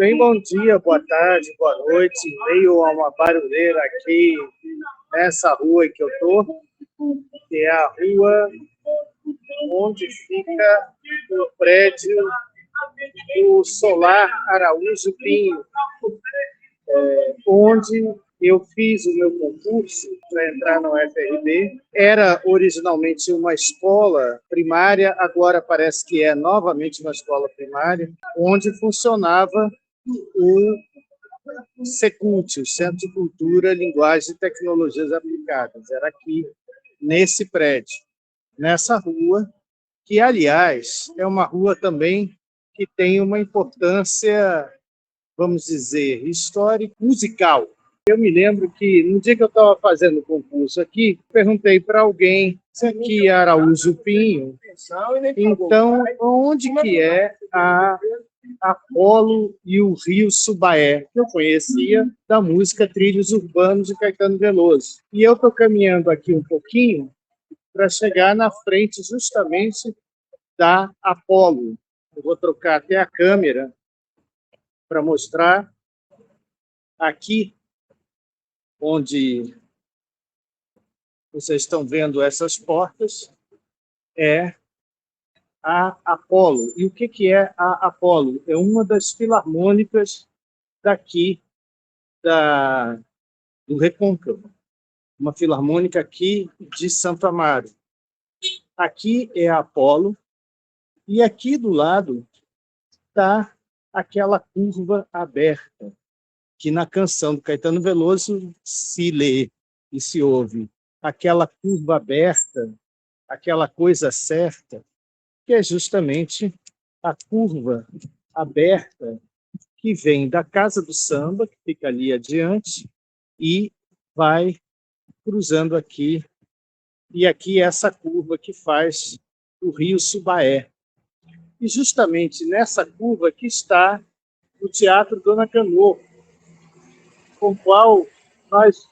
Bem, bom dia, boa tarde, boa noite. Em meio a uma barulheira aqui nessa rua que eu estou, que é a rua onde fica o prédio do Solar Araújo Pinho, onde eu fiz o meu concurso para entrar na UFRB. Era originalmente uma escola primária, agora parece que é novamente uma escola primária, onde funcionava o Secult, o Centro de Cultura, Linguagem e Tecnologias Aplicadas. Era aqui, nesse prédio, nessa rua, que, aliás, é uma rua também que tem uma importância, vamos dizer, histórica, musical. Eu me lembro que, no dia que eu estava fazendo o concurso aqui, perguntei para alguém se aqui é Araújo Pinho, então, onde que é a Apolo e o Rio Subaé, que eu conhecia da música Trilhos Urbanos de Caetano Veloso. E eu estou caminhando aqui um pouquinho para chegar na frente justamente da Apolo. Eu vou trocar até a câmera para mostrar aqui onde vocês estão vendo essas portas, é a Apolo. E o que é a Apolo? É uma das filarmônicas daqui do Recôncavo, uma filarmônica aqui de Santo Amaro. Aqui é a Apolo, e aqui do lado está aquela curva aberta, que na canção do Caetano Veloso se lê e se ouve. Aquela curva aberta, aquela coisa certa, que é justamente a curva aberta que vem da Casa do Samba, que fica ali adiante, e vai cruzando aqui, e aqui é essa curva que faz o Rio Subaé. E justamente nessa curva que está o Teatro Dona Canoa, com o qual nós,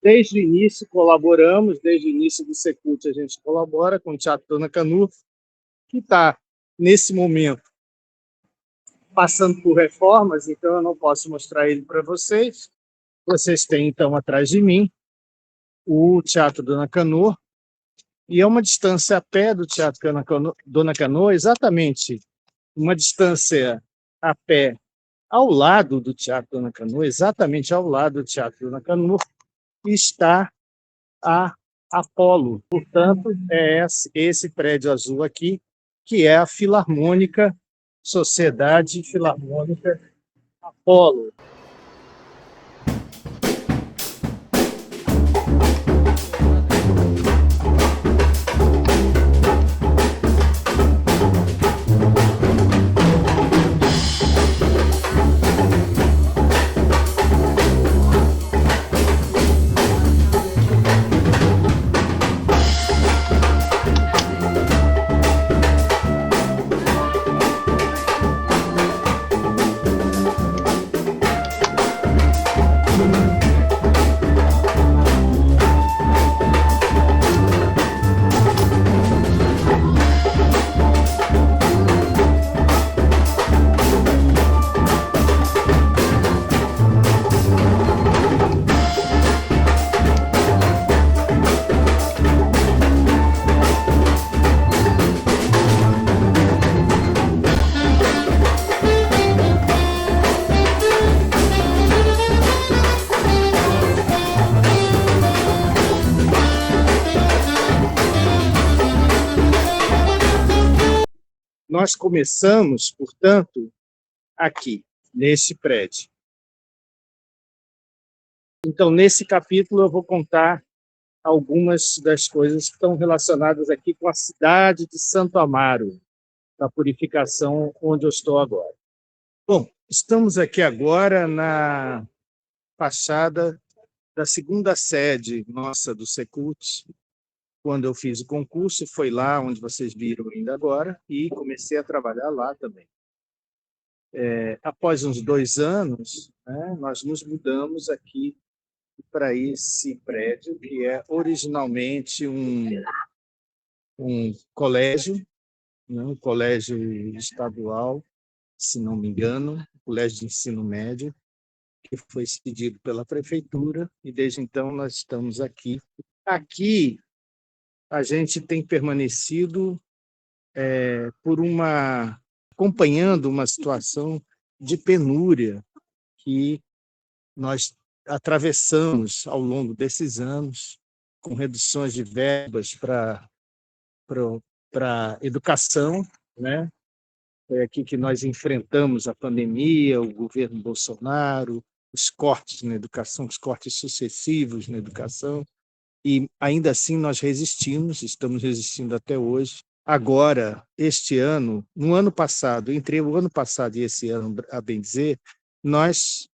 desde o início, colaboramos, desde o início do Secult a gente colabora com o Teatro Dona Canoa, que está, nesse momento, passando por reformas, então eu não posso mostrar ele para vocês. Vocês têm, então, atrás de mim, o Teatro Dona Canoa, e é uma distância a pé do Teatro Dona Canoa, exatamente uma distância a pé ao lado do Teatro Dona Canoa, exatamente ao lado do Teatro Dona Canoa, está a Apolo. Portanto, é esse prédio azul aqui, que é a Filarmônica, Sociedade Filarmônica Apolo. Nós começamos, portanto, aqui, nesse prédio. Então, nesse capítulo, eu vou contar algumas das coisas que estão relacionadas aqui com a cidade de Santo Amaro, da purificação onde eu estou agora. Bom, estamos aqui agora na fachada da segunda sede nossa do Secult. Quando eu fiz o concurso, foi lá onde vocês viram ainda agora, e comecei a trabalhar lá também. Após uns 2 anos, né, nós nos mudamos aqui para esse prédio, que é originalmente um colégio, né, um colégio estadual, se não me engano, colégio de ensino médio, que foi cedido pela prefeitura, e desde então nós estamos aqui. Aqui a gente tem permanecido acompanhando uma situação de penúria que nós atravessamos ao longo desses anos, com reduções de verbas para educação, né? Foi aqui que nós enfrentamos a pandemia, o governo Bolsonaro, os cortes na educação, os cortes sucessivos na educação, e ainda assim nós resistimos, estamos resistindo até hoje. Agora, este ano, no ano passado, entre o ano passado e esse ano, a bem dizer, nós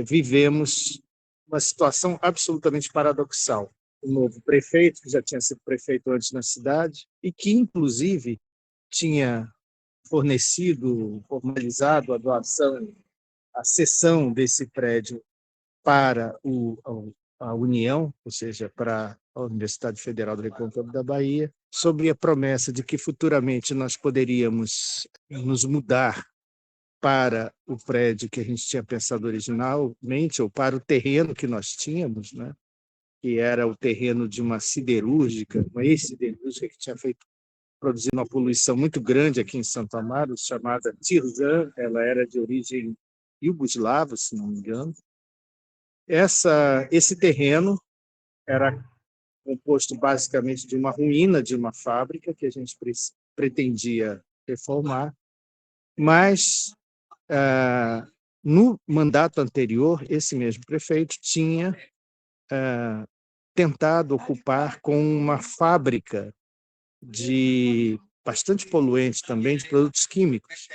vivemos uma situação absolutamente paradoxal. O novo prefeito, que já tinha sido prefeito antes na cidade, e que, inclusive, tinha fornecido, formalizado a doação, a cessão desse prédio para a União, ou seja, para a Universidade Federal da Recôncavo da Bahia, sob a promessa de que futuramente nós poderíamos nos mudar para o prédio que a gente tinha pensado originalmente, ou para o terreno que nós tínhamos, né? Que era o terreno de uma siderúrgica, uma ex-siderúrgica que tinha produzido uma poluição muito grande aqui em Santo Amaro, chamada Tirzan. Ela era de origem iugoslava, se não me engano. Esse terreno era composto basicamente de uma ruína de uma fábrica que a gente pretendia reformar, mas no mandato anterior, esse mesmo prefeito tinha tentado ocupar com uma fábrica bastante poluente também, de produtos químicos.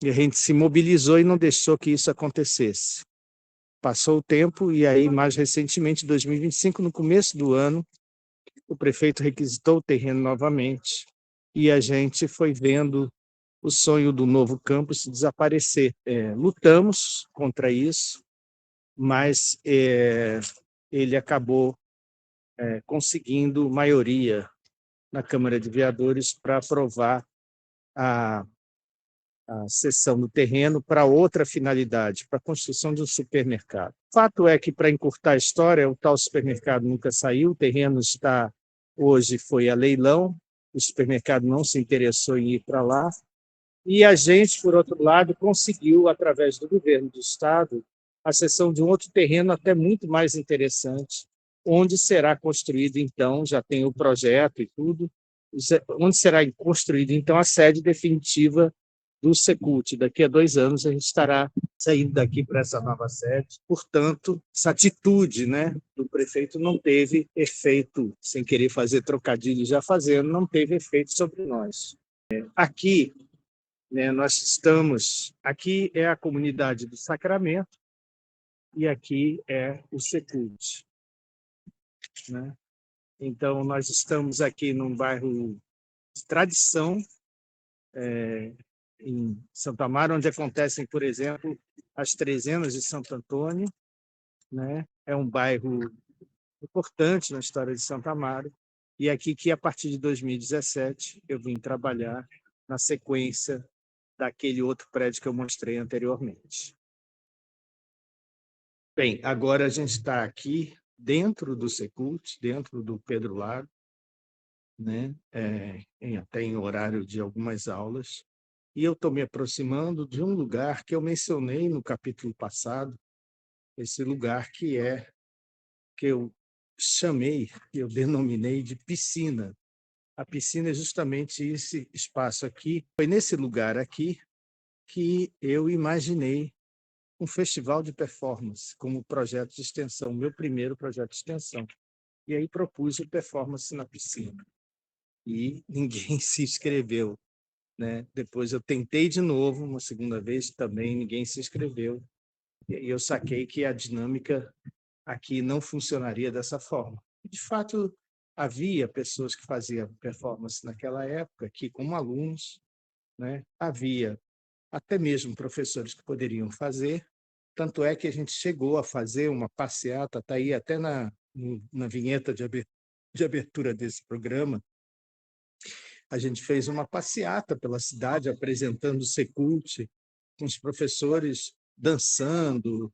E a gente se mobilizou e não deixou que isso acontecesse. Passou o tempo e aí, mais recentemente, em 2025, no começo do ano, o prefeito requisitou o terreno novamente e a gente foi vendo o sonho do novo campus desaparecer. Lutamos contra isso, mas ele acabou conseguindo maioria na Câmara de Vereadores para aprovar a cessão do terreno para outra finalidade, para a construção de um supermercado. Fato é que, para encurtar a história, o tal supermercado nunca saiu, o terreno hoje foi a leilão, o supermercado não se interessou em ir para lá, e a gente, por outro lado, conseguiu, através do governo do Estado, a cessão de um outro terreno até muito mais interessante, onde será construído, então, já tem o projeto e tudo, onde será construída, então, a sede definitiva do Secult. Daqui a 2 anos a gente estará saindo daqui para essa nova sede. Portanto, essa atitude, né, do prefeito não teve efeito, sem querer fazer trocadilho já fazendo, não teve efeito sobre nós. Aqui, né, aqui é a comunidade do Sacramento e aqui é o Secult, né? Então, nós estamos aqui num bairro de tradição, em Santo Amaro, onde acontecem, por exemplo, as trezenas de Santo Antônio, né? É um bairro importante na história de Santo Amaro, e aqui que, a partir de 2017, eu vim trabalhar na sequência daquele outro prédio que eu mostrei anteriormente. Bem, agora a gente está aqui dentro do Secult, dentro do Pedro Lago, né? Até em horário de algumas aulas, e eu estou me aproximando de um lugar que eu mencionei no capítulo passado, esse lugar que eu que eu denominei de piscina. A piscina é justamente esse espaço aqui. Foi nesse lugar aqui que eu imaginei um festival de performance como projeto de extensão, meu primeiro projeto de extensão. E aí propus o performance na piscina. E ninguém se inscreveu, né? Depois eu tentei de novo, uma segunda vez, também ninguém se inscreveu. E eu saquei que a dinâmica aqui não funcionaria dessa forma. De fato, havia pessoas que faziam performance naquela época, aqui como alunos, né? Havia até mesmo professores que poderiam fazer, tanto é que a gente chegou a fazer uma passeata, está aí até na vinheta de abertura desse programa, A gente fez uma passeata pela cidade, apresentando o Secult, com os professores dançando,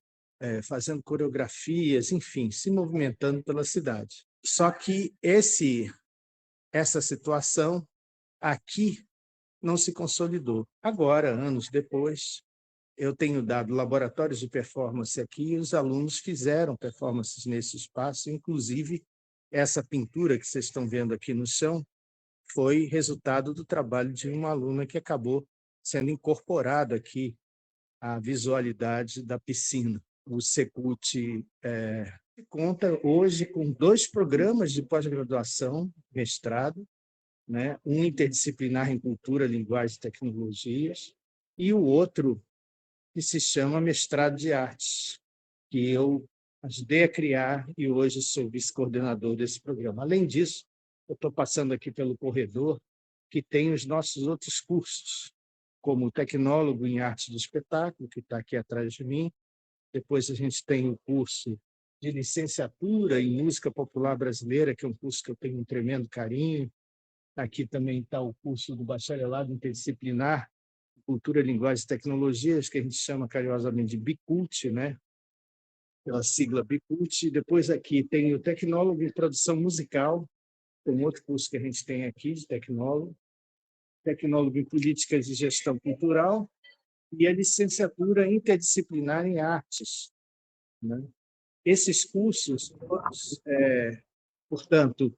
fazendo coreografias, enfim, se movimentando pela cidade. Só que essa situação aqui não se consolidou. Agora, anos depois, eu tenho dado laboratórios de performance aqui e os alunos fizeram performances nesse espaço, inclusive essa pintura que vocês estão vendo aqui no chão foi resultado do trabalho de uma aluna que acabou sendo incorporada aqui à visualidade da piscina. O Secult conta hoje com 2 programas de pós-graduação, mestrado, né? Um interdisciplinar em cultura, linguagem e tecnologias, e o outro que se chama mestrado de artes, que eu ajudei a criar e hoje sou vice-coordenador desse programa. Além disso, eu estou passando aqui pelo corredor, que tem os nossos outros cursos, como o tecnólogo em arte do espetáculo, que está aqui atrás de mim. Depois a gente tem o curso de licenciatura em música popular brasileira, que é um curso que eu tenho um tremendo carinho. Aqui também está o curso do bacharelado interdisciplinar Cultura, Linguagem e Tecnologias, que a gente chama carinhosamente de BICULT, né? Pela sigla BICULT. Depois aqui tem o tecnólogo em produção musical, um outro curso que a gente tem aqui de tecnólogo em políticas de gestão cultural e a licenciatura interdisciplinar em artes, né? Esses cursos, portanto,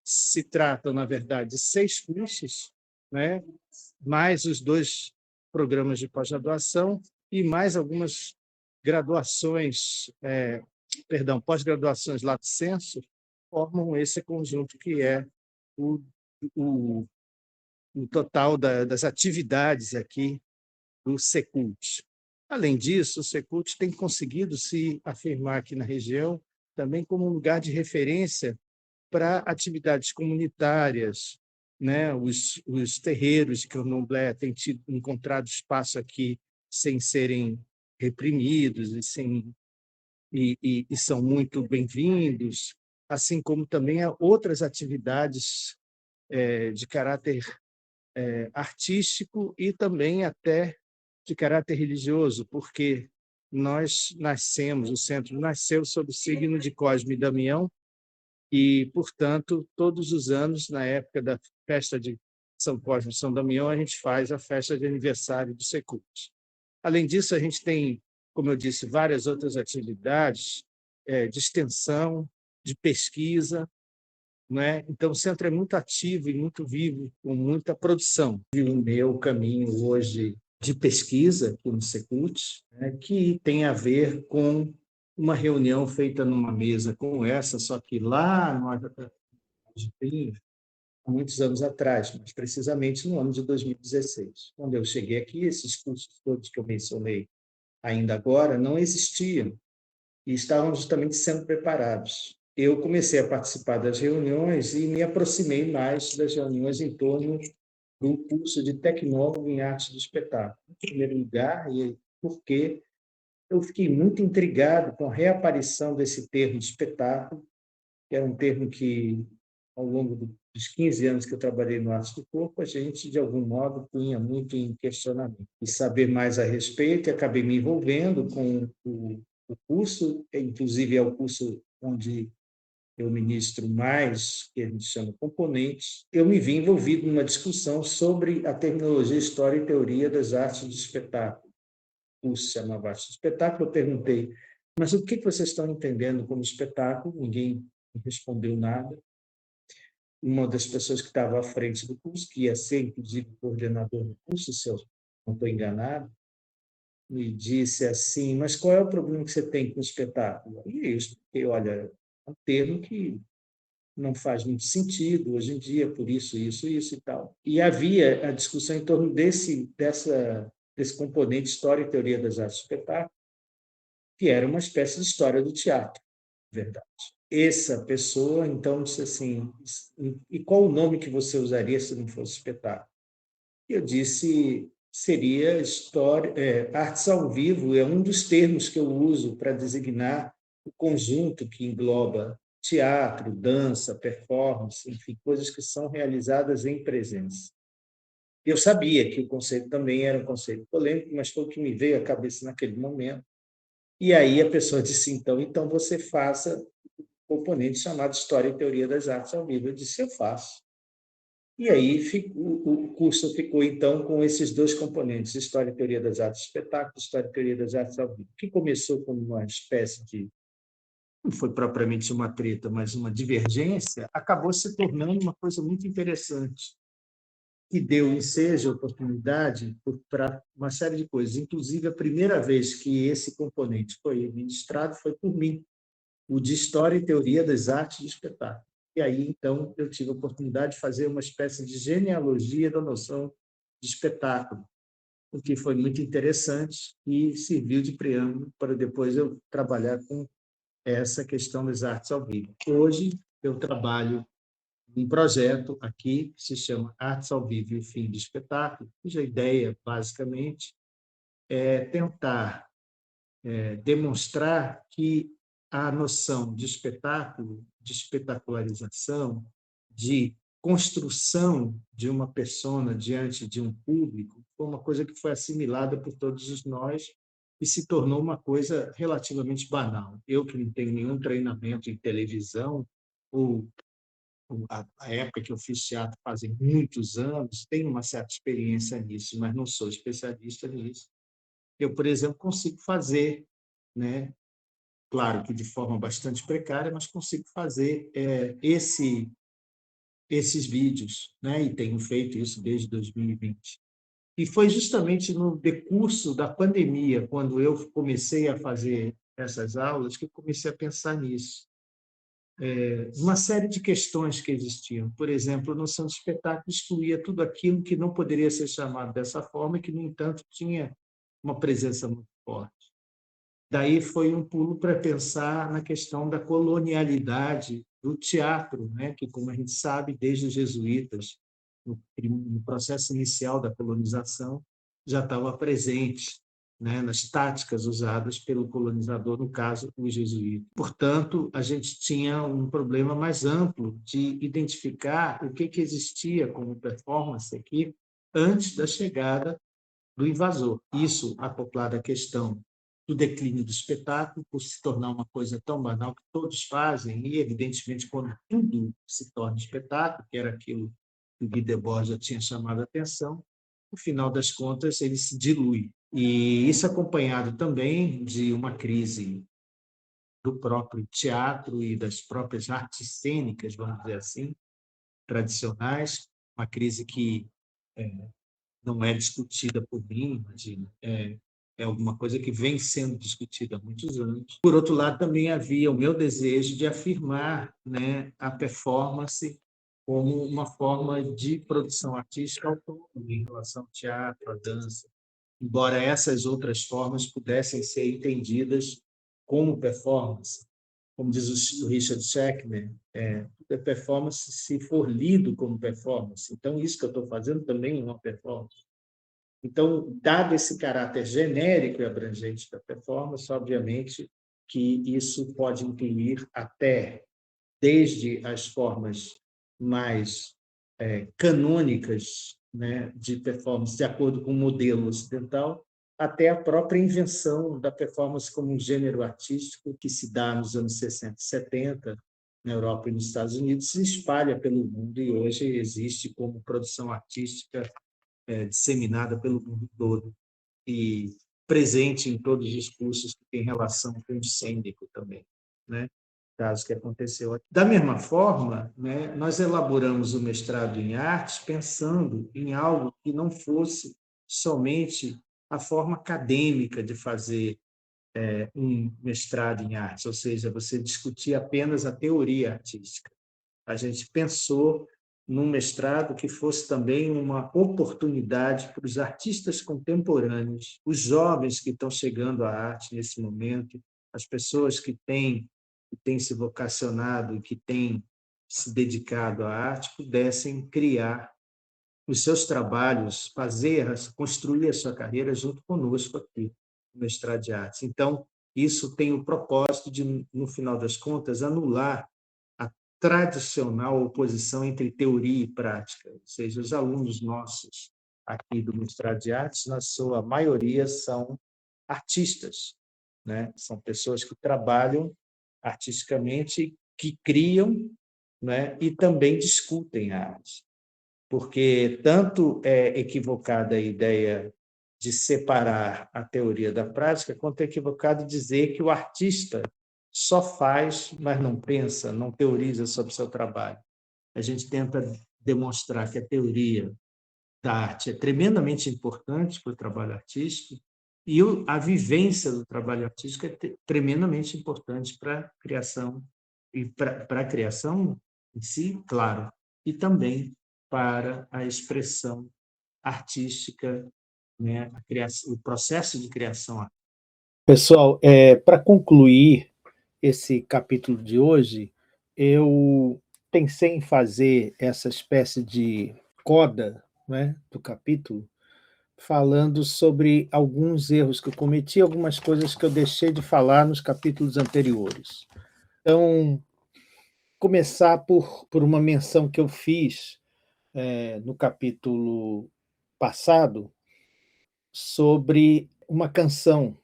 se tratam, na verdade, de 6 cursos, né? Mais os 2 programas de pós-graduação e mais algumas graduações, pós-graduações lato sensu, formam esse conjunto que é o, o, o total das atividades aqui do Secult. Além disso, o Secult tem conseguido se afirmar aqui na região também como um lugar de referência para atividades comunitárias, né? Os terreiros de candomblé têm encontrado espaço aqui sem serem reprimidos e são muito bem-vindos, assim como também há outras atividades de caráter artístico e também até de caráter religioso, porque o centro nasceu sob o signo de Cosme e Damião, e, portanto, todos os anos, na época da festa de São Cosme e São Damião, a gente faz a festa de aniversário do Secult. Além disso, a gente tem, como eu disse, várias outras atividades de extensão, de pesquisa, né? Então, o centro é muito ativo e muito vivo, com muita produção. E o meu caminho hoje de pesquisa aqui no Secult, né, que tem a ver com uma reunião feita numa mesa como essa, só que lá no Argentina, há muitos anos atrás, mas precisamente no ano de 2016. Quando eu cheguei aqui, esses cursos todos que eu mencionei ainda agora não existiam e estavam justamente sendo preparados. Eu comecei a participar das reuniões e me aproximei mais das reuniões em torno do curso de tecnólogo em arte do espetáculo. Em primeiro lugar, e porque eu fiquei muito intrigado com a reaparição desse termo de espetáculo, que era um termo que, ao longo dos 15 anos que eu trabalhei no Arte do Corpo, a gente, de algum modo, punha muito em questionamento. E saber mais a respeito, e acabei me envolvendo com o curso, inclusive é o curso onde eu ministro mais, que a gente chama componentes. Eu me vi envolvido numa discussão sobre a terminologia, história e teoria das artes do espetáculo. O curso se chamava Arte do Espetáculo. Eu perguntei, mas o que vocês estão entendendo como espetáculo? Ninguém respondeu nada. Uma das pessoas que estava à frente do curso, que ia ser, inclusive, coordenador do curso, se eu não estou enganado, me disse assim, mas qual é o problema que você tem com o espetáculo? E eu expliquei, olha, é um termo que não faz muito sentido hoje em dia, por isso e tal. E havia a discussão em torno desse componente história e teoria das artes do espetáculo, que era uma espécie de história do teatro, na verdade. Essa pessoa, então, disse assim, e qual o nome que você usaria se não fosse espetáculo? Eu disse, seria artes ao vivo, é um dos termos que eu uso para designar o conjunto que engloba teatro, dança, performance, enfim, coisas que são realizadas em presença. Eu sabia que o conceito também era um conceito polêmico, mas foi o que me veio à cabeça naquele momento. E aí a pessoa disse, então você faça um componente chamado História e Teoria das Artes ao Vivo. Eu disse, eu faço. E aí o curso ficou, então, com esses dois componentes, História e Teoria das Artes Espetáculo, História e Teoria das Artes ao Vivo, que começou como uma espécie de, não foi propriamente uma treta, mas uma divergência, acabou se tornando uma coisa muito interessante, que deu ensejo, oportunidade para uma série de coisas. Inclusive, a primeira vez que esse componente foi ministrado foi por mim, o de História e Teoria das Artes de Espetáculo. E aí, então, eu tive a oportunidade de fazer uma espécie de genealogia da noção de espetáculo, o que foi muito interessante e serviu de preâmbulo para depois eu trabalhar com essa questão das artes ao vivo. Hoje, eu trabalho um projeto aqui que se chama Artes ao Vivo e o Fim do Espetáculo, cuja ideia, basicamente, é tentar demonstrar que a noção de espetáculo, de espetacularização, de construção de uma persona diante de um público, foi uma coisa que foi assimilada por todos nós e se tornou uma coisa relativamente banal. Eu, que não tenho nenhum treinamento em televisão, ou a época que eu fiz teatro fazem muitos anos, tenho uma certa experiência nisso, mas não sou especialista nisso. Eu, por exemplo, consigo fazer, né? Claro que de forma bastante precária, mas consigo fazer esses vídeos, né? E tenho feito isso desde 2020. E foi justamente no decurso da pandemia, quando eu comecei a fazer essas aulas, que eu comecei a pensar nisso. Uma série de questões que existiam. Por exemplo, a noção de espetáculo excluía tudo aquilo que não poderia ser chamado dessa forma e que, no entanto, tinha uma presença muito forte. Daí foi um pulo para pensar na questão da colonialidade do teatro, né? Que, como a gente sabe, desde os jesuítas, no processo inicial da colonização, já estava presente, né? Nas táticas usadas pelo colonizador, no caso, os jesuítas. Portanto, a gente tinha um problema mais amplo de identificar o que existia como performance aqui antes da chegada do invasor. Isso acoplado à questão do declínio do espetáculo, por se tornar uma coisa tão banal que todos fazem, e, evidentemente, quando tudo se torna espetáculo, que era aquilo que o Guy Debord já tinha chamado a atenção, no final das contas, ele se dilui. E isso acompanhado também de uma crise do próprio teatro e das próprias artes cênicas, vamos dizer assim, tradicionais, uma crise que não é discutida por mim, imagina, é alguma coisa que vem sendo discutida há muitos anos. Por outro lado, também havia o meu desejo de afirmar, né, a performance como uma forma de produção artística autônoma em relação ao teatro, à dança, embora essas outras formas pudessem ser entendidas como performance. Como diz o Richard Schechner, tudo é performance se for lido como performance. Então, isso que eu estou fazendo também é uma performance. Então, dado esse caráter genérico e abrangente da performance, obviamente que isso pode incluir até, desde as formas mais canônicas, né, de performance, de acordo com o modelo ocidental, até a própria invenção da performance como um gênero artístico que se dá nos anos 60 e 70, na Europa e nos Estados Unidos, se espalha pelo mundo e hoje existe como produção artística disseminada pelo mundo todo e presente em todos os cursos que têm relação com o cênico também, né? Caso que aconteceu aqui. Da mesma forma, né, nós elaboramos o mestrado em artes pensando em algo que não fosse somente a forma acadêmica de fazer um mestrado em artes, ou seja, você discutir apenas a teoria artística. A gente pensou num mestrado que fosse também uma oportunidade para os artistas contemporâneos, os jovens que estão chegando à arte nesse momento, as pessoas que têm se vocacionado e que têm se dedicado à arte, pudessem criar os seus trabalhos, construir a sua carreira junto conosco aqui no mestrado de artes. Então, isso tem o propósito de, no final das contas, anular tradicional oposição entre teoria e prática, ou seja, os alunos nossos aqui do mestrado de artes, na sua maioria, são artistas, né? São pessoas que trabalham artisticamente, que criam, né? E também discutem a arte, porque tanto é equivocada a ideia de separar a teoria da prática, quanto é equivocado dizer que o artista só faz, mas não pensa, não teoriza sobre o seu trabalho. A gente tenta demonstrar que a teoria da arte é tremendamente importante para o trabalho artístico e a vivência do trabalho artístico é tremendamente importante para a criação e para a criação em si, claro, e também para a expressão artística, né, a criação, o processo de criação. Pessoal, para concluir esse capítulo de hoje, eu pensei em fazer essa espécie de coda, né, do capítulo, falando sobre alguns erros que eu cometi, algumas coisas que eu deixei de falar nos capítulos anteriores. Então, começar por uma menção que eu fiz no capítulo passado sobre uma canção,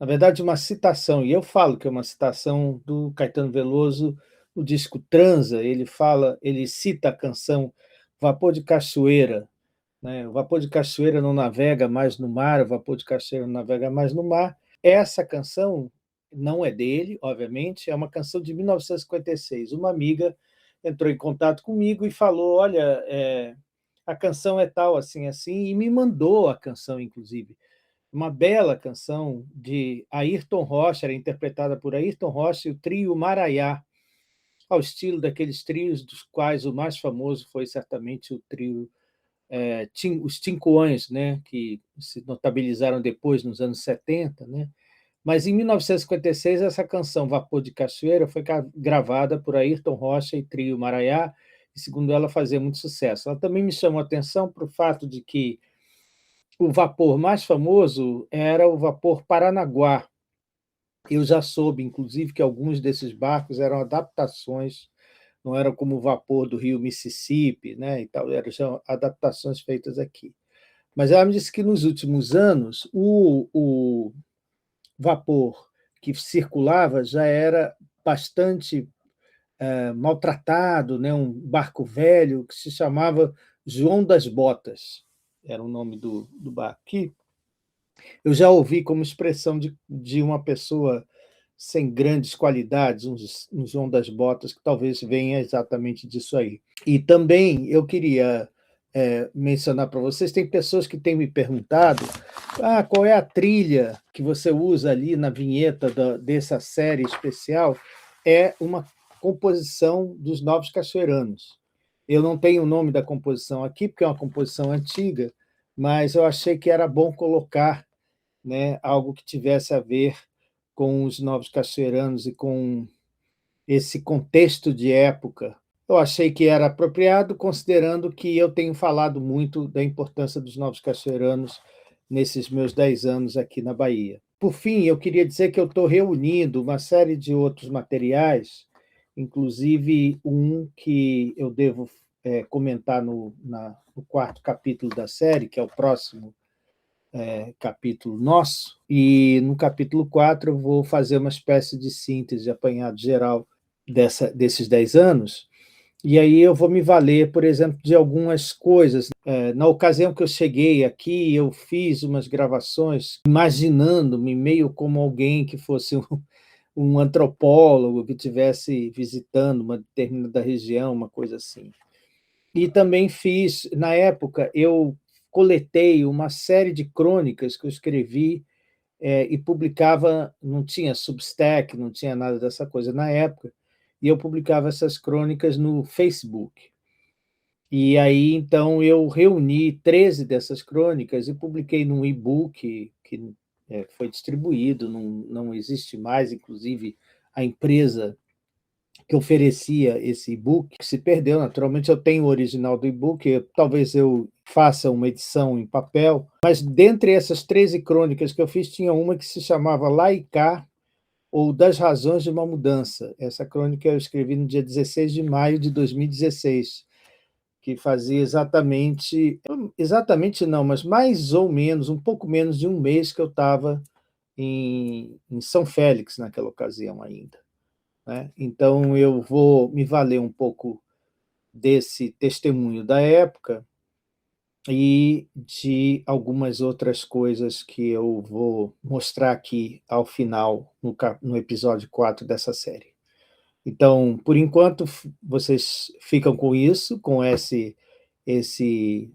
na verdade, uma citação, e eu falo que é uma citação do Caetano Veloso, no disco Transa, ele cita a canção Vapor de Cachoeira, né? O vapor de cachoeira não navega mais no mar, o vapor de cachoeira não navega mais no mar. Essa canção não é dele, obviamente, é uma canção de 1956. Uma amiga entrou em contato comigo e falou: olha, a canção é tal, assim, assim, e me mandou a canção, inclusive. Uma bela canção de Ayrton Rocha, era interpretada por Ayrton Rocha e o trio Maraiá, ao estilo daqueles trios dos quais o mais famoso foi certamente o trio os Tincoães, né, que se notabilizaram depois, nos anos 70, né? Mas, em 1956, essa canção Vapor de Cachoeira foi gravada por Ayrton Rocha e Trio Maraiá, e, segundo ela, fazia muito sucesso. Ela também me chamou a atenção para o fato de que o vapor mais famoso era o vapor Paranaguá. Eu já soube, inclusive, que alguns desses barcos eram adaptações, não eram como o vapor do rio Mississippi, né, e tal, eram já adaptações feitas aqui. Mas ela me disse que, nos últimos anos, o vapor que circulava já era bastante maltratado, né? Um barco velho que se chamava João das Botas, era o nome do barco. Que eu já ouvi como expressão de uma pessoa sem grandes qualidades, um João das Botas, que talvez venha exatamente disso aí. E também eu queria mencionar para vocês, tem pessoas que têm me perguntado qual é a trilha que você usa ali na vinheta dessa série especial. É uma composição dos Novos Cachoeiranos. Eu não tenho o nome da composição aqui, porque é uma composição antiga, mas eu achei que era bom colocar, né, algo que tivesse a ver com os Novos Cachoeiranos e com esse contexto de época. Eu achei que era apropriado, considerando que eu tenho falado muito da importância dos Novos Cachoeiranos nesses meus 10 anos aqui na Bahia. Por fim, eu queria dizer que eu estou reunindo uma série de outros materiais, inclusive um que eu devo comentar no quarto capítulo da série, que é o próximo capítulo nosso, e no capítulo 4 eu vou fazer uma espécie de síntese, apanhado geral desses 10 anos, e aí eu vou me valer, por exemplo, de algumas coisas. Na ocasião que eu cheguei aqui, eu fiz umas gravações imaginando-me meio como alguém que fosse um antropólogo que estivesse visitando uma determinada região, uma coisa assim. E também fiz, na época, eu coletei uma série de crônicas que eu escrevi e publicava, não tinha Substack, não tinha nada dessa coisa na época, e eu publicava essas crônicas no Facebook. E aí, então, eu reuni 13 dessas crônicas e publiquei num e-book que foi distribuído, não existe mais, inclusive, a empresa que oferecia esse e-book, que se perdeu. Naturalmente, eu tenho o original do e-book, talvez eu faça uma edição em papel, mas dentre essas 13 crônicas que eu fiz, tinha uma que se chamava Lá e Cá, ou Das Razões de uma Mudança. Essa crônica eu escrevi no dia 16 de maio de 2016, que fazia exatamente não, mas mais ou menos, um pouco menos de um mês que eu estava em São Félix naquela ocasião ainda, né? Então, eu vou me valer um pouco desse testemunho da época e de algumas outras coisas que eu vou mostrar aqui ao final, no episódio 4 dessa série. Então, por enquanto, vocês ficam com isso, com esse, esse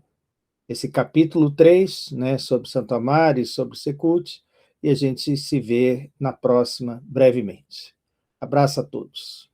capítulo 3, né, sobre Santo Amaro e sobre Secult, e a gente se vê na próxima brevemente. Abraço a todos.